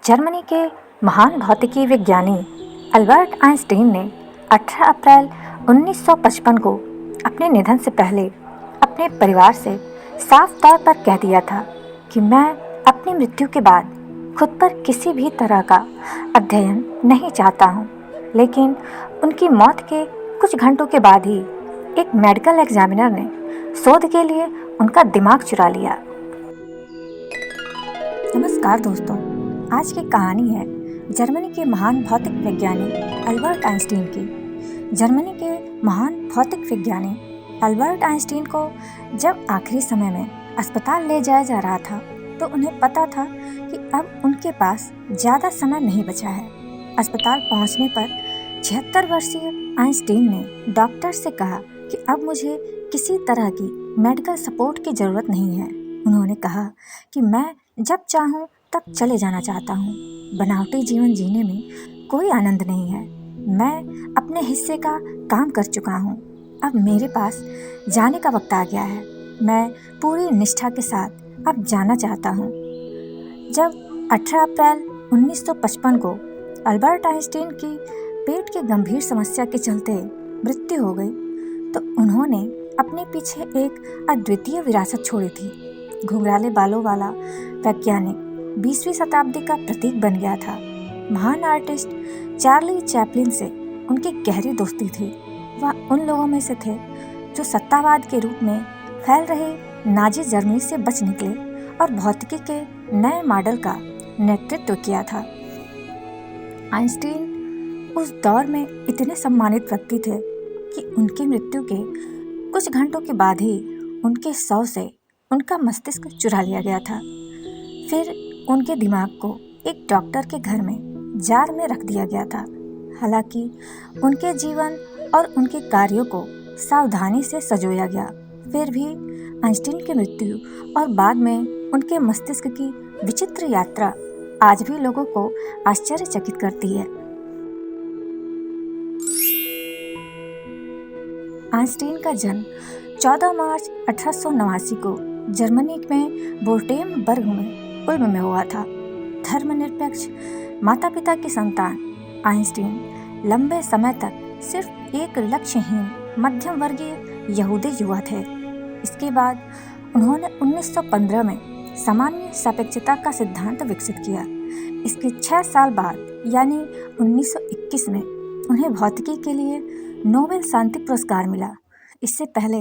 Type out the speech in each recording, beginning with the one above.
Germany के महान भौतिकी विज्ञानी अल्बर्ट आइंस्टीन ने 18 अप्रैल 1955 को अपने निधन से पहले अपने परिवार से साफ तौर पर कह दिया था कि मैं अपनी मृत्यु के बाद खुद पर किसी भी तरह का अध्ययन नहीं चाहता हूँ। लेकिन उनकी मौत के कुछ घंटों के बाद ही एक मेडिकल एग्जामिनर ने शोध के लिए उनका दिमाग चुरा लिया। नमस्कार दोस्तों, आज की कहानी है जर्मनी के महान भौतिक वैज्ञानिक अल्बर्ट आइंस्टीन की। जर्मनी के महान भौतिक विज्ञानी अल्बर्ट आइंस्टीन को जब आखिरी समय में अस्पताल ले जाया जा रहा था तो उन्हें पता था कि अब उनके पास ज़्यादा समय नहीं बचा है। अस्पताल पहुंचने पर 76 वर्षीय आइंस्टीन ने डॉक्टर से कहा कि अब मुझे किसी तरह की मेडिकल सपोर्ट की ज़रूरत नहीं है। उन्होंने कहा कि मैं जब चाहूँ तब चले जाना चाहता हूँ। बनावटी जीवन जीने में कोई आनंद नहीं है। मैं अपने हिस्से का काम कर चुका हूँ। अब मेरे पास जाने का वक्त आ गया है। मैं पूरी निष्ठा के साथ अब जाना चाहता हूँ। जब 18 अप्रैल 1955 को अल्बर्ट आइंस्टीन की पेट की गंभीर समस्या के चलते मृत्यु हो गई तो उन्होंने अपने पीछे एक अद्वितीय विरासत छोड़ी थी। घुंघराले बालों वाला वैज्ञानिक 20वीं शताब्दी का प्रतीक बन गया था। महान आर्टिस्ट चार्ली चैपलिन से उनकी गहरी दोस्ती थी। वह उन लोगों में से थे जो सत्तावाद के रूप में फैल रहे नाजी जर्मनी से बच निकले और भौतिकी के नए मॉडल का नेतृत्व किया था। आइंस्टीन उस दौर में इतने सम्मानित व्यक्ति थे कि उनकी मृत्यु के कुछ घंटों के बाद ही उनके शव से उनका मस्तिष्क चुरा लिया गया था। फिर उनके दिमाग को एक डॉक्टर के घर में जार में रख दिया गया था। हालांकि उनके जीवन और उनके कार्यों को सावधानी से संजोया गया, फिर भी आइंस्टीन की मृत्यु और बाद में उनके मस्तिष्क की विचित्र यात्रा आज भी लोगों को आश्चर्यचकित करती है। आइंस्टीन का जन्म 14 मार्च 1889 को जर्मनी में बोर्टेमबर्ग में उल्म में हुआ था। धर्मनिरपेक्ष माता पिता की संतान आइंस्टीन लंबे समय तक सिर्फ एक लक्ष्यहीन मध्यम वर्गीय यहूदी युवा थे। इसके बाद उन्होंने 1915 में सामान्य सापेक्षता का सिद्धांत विकसित किया। इसके 6 साल बाद यानी 1921 में उन्हें भौतिकी के लिए नोबेल शांति पुरस्कार मिला। इससे पहले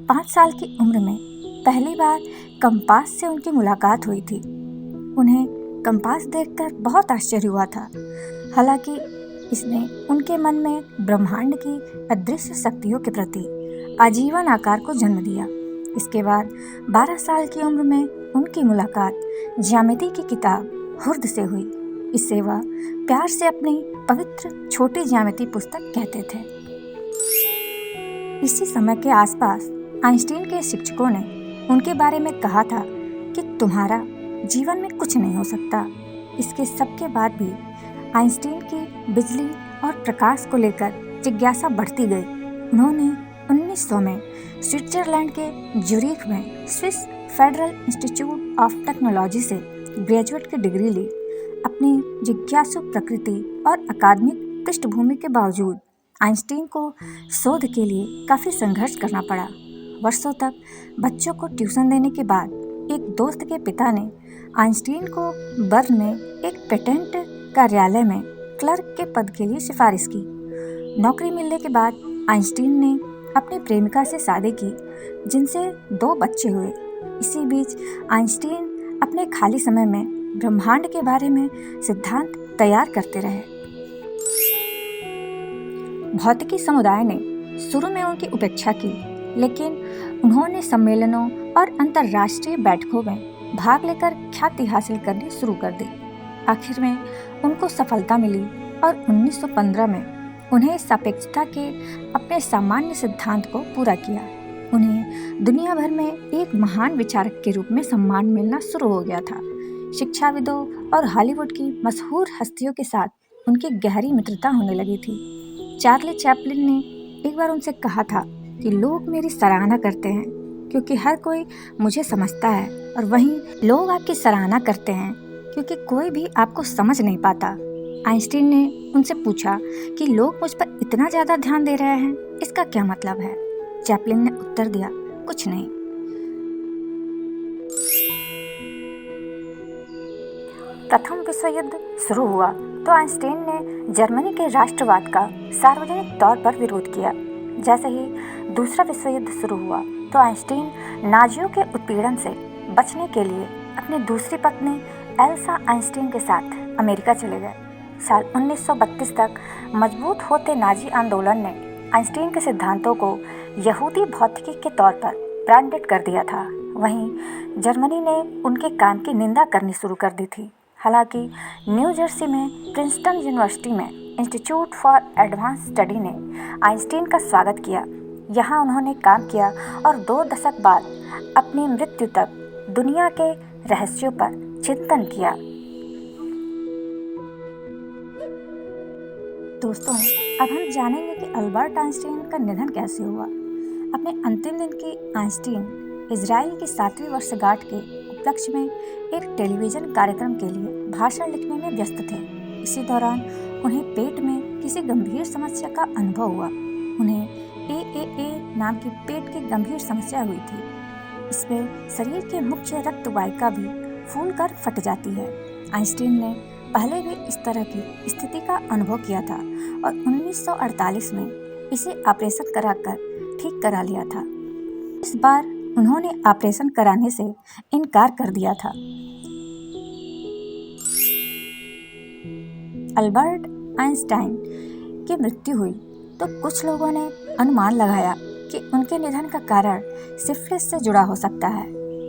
5 साल की उम्र में पहली बार कंपास से उनकी मुलाकात हुई थी। उन्हें कंपास देखकर बहुत आश्चर्य हुआ था। हालांकि इसने उनके मन में ब्रह्मांड की अदृश्य शक्तियों के प्रति आजीवन आकार को जन्म दिया। इसके बाद 12 साल की उम्र में उनकी मुलाकात ज्यामिति की किताब हुर्द से हुई। इसे वह प्यार से अपनी पवित्र छोटी ज्यामिति पुस्तक कहते थे। इसी समय के आसपास आइंस्टीन के शिक्षकों ने उनके बारे में कहा था कि तुम्हारा जीवन में कुछ नहीं हो सकता। इसके सबके बाद भी आइंस्टीन की बिजली और प्रकाश को लेकर जिज्ञासा बढ़ती गई। उन्होंने 1900 में स्विट्जरलैंड के ज्यूरिख में Swiss federal institute of technology से ग्रेजुएट की डिग्री ली। अपनी जिज्ञासु प्रकृति और अकादमिक पृष्ठभूमि के बावजूद आइंस्टीन को शोध के लिए काफ़ी संघर्ष करना पड़ा। वर्षों तक बच्चों को ट्यूशन देने के बाद एक दोस्त के पिता ने आइंस्टीन को बर्न में एक पेटेंट कार्यालय में क्लर्क के पद के लिए सिफारिश की। नौकरी मिलने के बाद आइंस्टीन ने अपनी प्रेमिका से शादी की, जिनसे 2 बच्चे हुए। इसी बीच आइंस्टीन अपने खाली समय में ब्रह्मांड के बारे में सिद्धांत तैयार करते रहे। भौतिकी समुदाय ने शुरू में उनकी उपेक्षा की, लेकिन उन्होंने सम्मेलनों और अंतर्राष्ट्रीय बैठकों में भाग लेकर ख्याति हासिल करनी शुरू कर दी। आखिर में उनको सफलता मिली और 1915 में उन्हें सापेक्षता के अपने सामान्य सिद्धांत को पूरा किया। उन्हें दुनिया भर में एक महान विचारक के रूप में सम्मान मिलना शुरू हो गया था। शिक्षाविदों और हॉलीवुड की मशहूर हस्तियों के साथ उनकी गहरी मित्रता होने लगी थी। चार्ली चैपलिन ने एक बार उनसे कहा था कि लोग मेरी सराहना करते हैं क्योंकि हर कोई मुझे समझता है, और वहीं लोग आपकी सराहना करते हैं क्योंकि कोई भी आपको समझ नहीं पाता। आइंस्टीन ने उनसे पूछा कि लोग मुझ पर इतना ज़्यादा ध्यान दे रहे हैं, इसका क्या मतलब है? चैपलिन ने उत्तर दिया, कुछ नहीं। प्रथम विश्व युद्ध शुरू हुआ तो आइंस्टीन ने जर्मनी के राष्ट्रवाद का सार्वजनिक तौर पर विरोध किया। जैसे ही दूसरा विश्व युद्ध शुरू हुआ तो आइंस्टीन नाजियों के उत्पीड़न से बचने के लिए अपनी दूसरी पत्नी एल्सा आइंस्टीन के साथ अमेरिका चले गए। साल 1932 तक मजबूत होते नाजी आंदोलन ने आइंस्टीन के सिद्धांतों को यहूदी भौतिकी के तौर पर ब्रांडेड कर दिया था। वहीं जर्मनी ने उनके काम की निंदा करनी शुरू कर दी थी। हालांकि न्यू जर्सी में प्रिंसटन यूनिवर्सिटी में इंस्टीट्यूट फॉर एडवांस स्टडी ने आइंस्टीन का स्वागत किया। यहाँ उन्होंने काम किया और 2 दशक बाद अपनी मृत्यु तक दुनिया के रहस्यों पर चिंतन किया। दोस्तों, अब हम जानेंगे कि अल्बर्ट आइंस्टीन का निधन कैसे हुआ। अपने अंतिम दिन की आइंस्टीन इजराइल की 7वीं वर्षगांठ के उपलक्ष्य में एक टेलीविज़न कार्यक्रम के लिए भाषण लिखने में व्यस्त थे। इसी दौरान उन्हें पेट में किसी गंभीर समस्या का अनुभव हुआ। उन्हें AAA नाम की पेट की गंभीर समस्या हुई थी। इसमें शरीर के मुख्य रक्त वाहिका भी फूलकर फट जाती है। आइंस्टीन ने पहले भी इस तरह की स्थिति का अनुभव किया था और 1948 में इसे ऑपरेशन कराकर ठीक करा लिया था। इस बार उन्होंने ऑपरेशन कराने से इनकार कर दिया था। अल्बर्ट आइंस्टाइन की मृत्यु हुई तो कुछ लोगों ने अनुमान लगाया कि उनके निधन का कारण सिफिलिस से जुड़ा हो सकता है।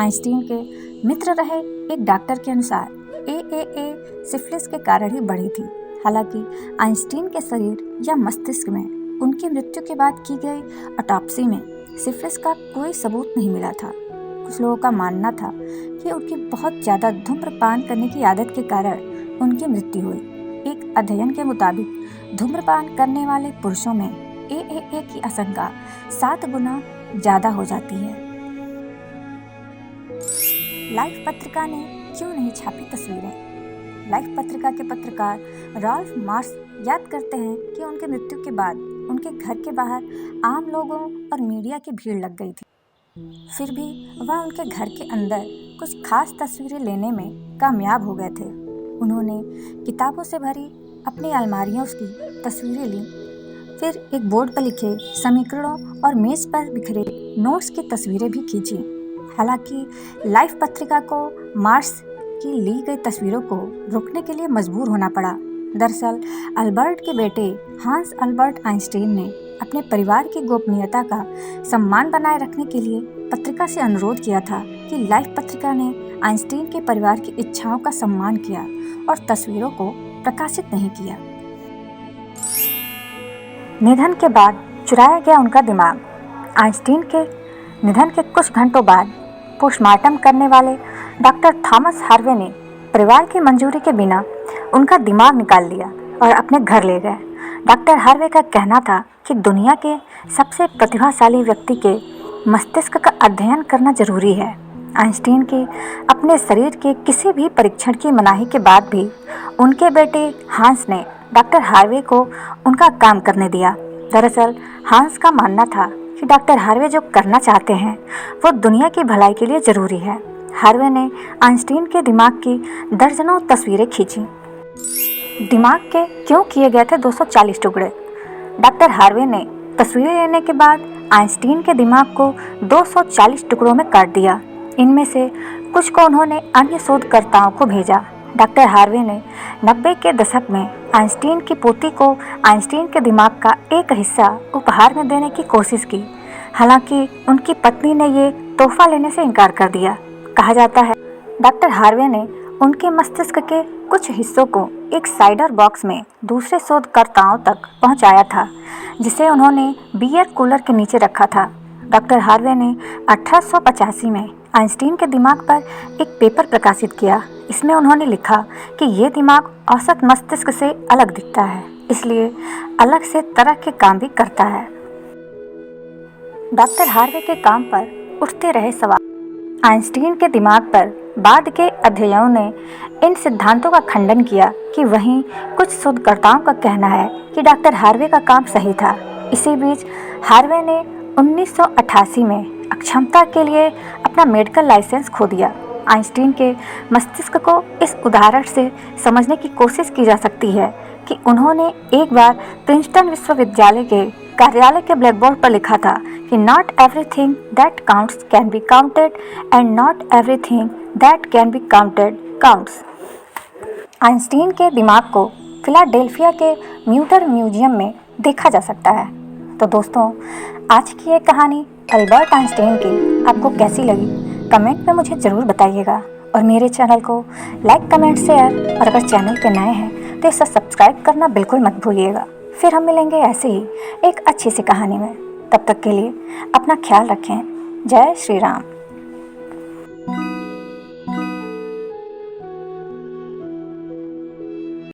आइंस्टीन के मित्र रहे एक डॉक्टर के अनुसार AAA सिफिलिस के कारण ही बढ़ी थी। हालांकि आइंस्टीन के शरीर या मस्तिष्क में उनकी मृत्यु के बाद की गई ऑटोप्सी में सिफिलिस का कोई सबूत नहीं मिला था। कुछ लोगों का मानना था कि उनकी बहुत ज़्यादा धूम्रपान करने की आदत के कारण उनकी मृत्यु हुई। एक अध्ययन के मुताबिक धूम्रपान करने वाले पुरुषों में AAA की आशंका 7 गुना ज़्यादा हो जाती है। लाइफ पत्रिका ने क्यों नहीं छापी तस्वीरें? लाइफ पत्रिका के पत्रकार राल्फ मार्श याद करते हैं कि उनकी मृत्यु के बाद उनके घर के बाहर आम लोगों और मीडिया की भीड़ लग गई थी। फिर भी वह उनके घर के अंदर कुछ खास तस्वीरें लेने में कामयाब हो गए थे। उन्होंने किताबों से भरी अपनी अलमारियों की तस्वीरें लीं, फिर एक बोर्ड पर लिखे समीकरणों और मेज पर बिखरे नोट्स की तस्वीरें भी खींची। हालांकि लाइफ पत्रिका को मार्श की ली गई तस्वीरों को रोकने के लिए मजबूर होना पड़ा। दरअसल अल्बर्ट के बेटे हांस अल्बर्ट आइंस्टीन ने अपने परिवार की गोपनीयता का सम्मान बनाए रखने के लिए पत्रिका से अनुरोध किया था कि लाइफ पत्रिका ने आइंस्टीन के परिवार की इच्छाओं का सम्मान किया और तस्वीरों को प्रकाशित नहीं किया। निधन के बाद चुराया गया उनका दिमाग। आइंस्टीन के निधन के कुछ घंटों बाद पोस्टमार्टम करने वाले डॉक्टर थॉमस हार्वे ने परिवार की मंजूरी के बिना उनका दिमाग निकाल लिया और अपने घर ले गए। डॉक्टर हार्वे का कहना था कि दुनिया के सबसे प्रतिभाशाली व्यक्ति के मस्तिष्क का अध्ययन करना जरूरी है। आइंस्टीन की अपने शरीर के किसी भी परीक्षण की मनाही के बाद भी उनके बेटे हांस ने डॉक्टर हार्वे को उनका काम करने दिया। दरअसल हांस का मानना था कि डॉक्टर हार्वे जो करना चाहते हैं वो दुनिया की भलाई के लिए ज़रूरी है। हार्वे ने आइंस्टीन के दिमाग की दर्जनों तस्वीरें खींची। दिमाग के क्यों किए गए थे 240 टुकड़े? डॉक्टर हार्वे ने तस्वीरें लेने के बाद आइंस्टीन के दिमाग को 240 टुकड़ों में काट दिया। इनमें से कुछ को उन्होंने अन्य शोधकर्ताओं को भेजा। डॉक्टर हार्वे ने 90 के दशक में आइंस्टीन की पोती को आइंस्टीन के दिमाग का एक हिस्सा उपहार में देने की कोशिश की। हालांकि उनकी पत्नी ने ये तोहफा लेने से इनकार कर दिया। कहा जाता है डॉक्टर हार्वे ने उनके मस्तिष्क के कुछ हिस्सों को एक साइडर बॉक्स में दूसरे शोधकर्ताओं तक पहुंचाया था, जिसे उन्होंने बियर कूलर के नीचे रखा था। डॉक्टर हार्वे ने 1885 में आइंस्टीन के दिमाग पर एक पेपर प्रकाशित किया। इसमें उन्होंने लिखा कि ये दिमाग औसत मस्तिष्क से अलग दिखता है, इसलिए अलग से तरह के काम भी करता है। डॉक्टर हार्वे के काम पर उठते रहे सवाल। आइंस्टीन के दिमाग पर बाद के अध्ययनों ने इन सिद्धांतों का खंडन किया कि वहीं कुछ शोधकर्ताओं का कहना है कि डॉक्टर हार्वे का काम सही था। इसी बीच हार्वे ने 1988 में अक्षमता के लिए अपना मेडिकल लाइसेंस खो दिया। आइंस्टीन के मस्तिष्क को इस उदाहरण से समझने की कोशिश की जा सकती है कि उन्होंने एक बार प्रिंसटन विश्वविद्यालय के कार्यालय के ब्लैकबोर्ड पर लिखा था कि not everything that counts can be counted and not everything that can be counted counts. Einstein के दिमाग को फिलाडेल्फिया के म्यूटर म्यूजियम में देखा जा सकता है। तो दोस्तों, आज की ये कहानी अल्बर्ट आइंस्टीन की आपको कैसी लगी कमेंट में मुझे ज़रूर बताइएगा और मेरे चैनल को लाइक, कमेंट, शेयर और अगर चैनल पे नए हैं तो इसे सब्सक्राइब करना बिल्कुल मत भूलिएगा। फिर हम मिलेंगे ऐसे ही एक अच्छी सी कहानी में। तब तक के लिए अपना ख्याल रखें। जय श्री राम।